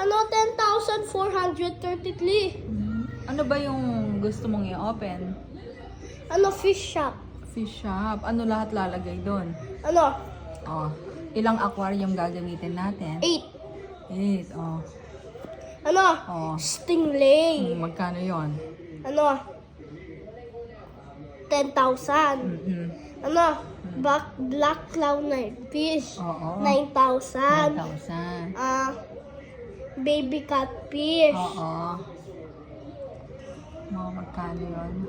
10,433. Ano ba yung gusto mong i-open? Fish shop. Fish shop. Ano lahat lalagay doon? Oh, ilang aquarium gagamitin natin? 8. 8. Oh. Oh. Stingray. Magkano yon? 10,000. Mm-mm. Black clown fish. Oo. 9,000. 9,000. Baby catfish. Oo. Mga magkano yun?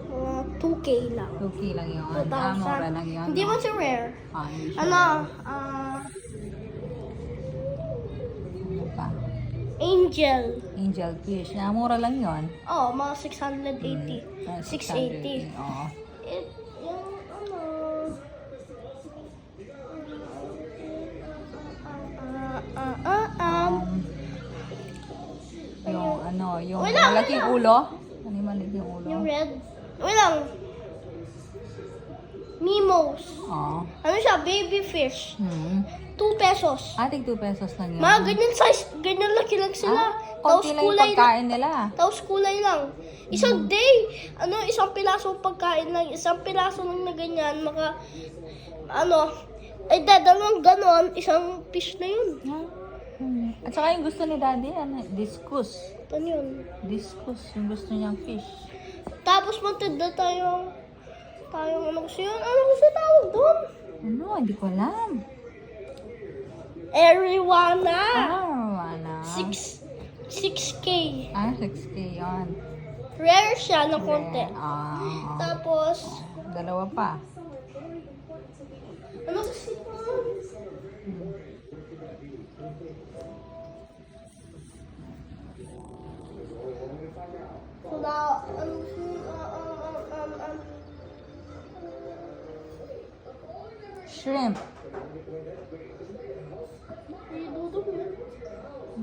2K lang. 2K lang yun. 2,000. Mura lang yun. Hindi mo siya rare. Hindi siya. Ano pa? Angel. Angel fish. Mura lang yun. Mga 680. 680. Oo. Yung malaking ulo? Ano yung malaking ulo? Yung red. Wait lang. Mimos. Oo. Siya? Baby fish. 2 pesos. Ating 2 pesos lang yun. Mga ganyan size, ganyan laki lang sila. Konti lang yung pagkain nila. Tapos kulay lang. Isang day, isang pilasong pagkain lang, isang pilaso lang na ganyan, dalawang ganon, isang fish na yun. At saka yung gusto ni Daddy, discus. Ano yun? Discus, yung gusto niyang fish. Tapos magtanda tayong ano kasi yun? Ano kasi tawag doon? Hindi ko alam. Ariwana. Ano? 6K. 6K yun. Rare siya ng konti. Tapos, dalawa pa. ano kasi ito? Shrimp.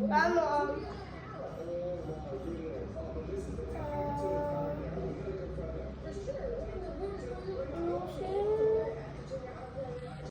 Ano?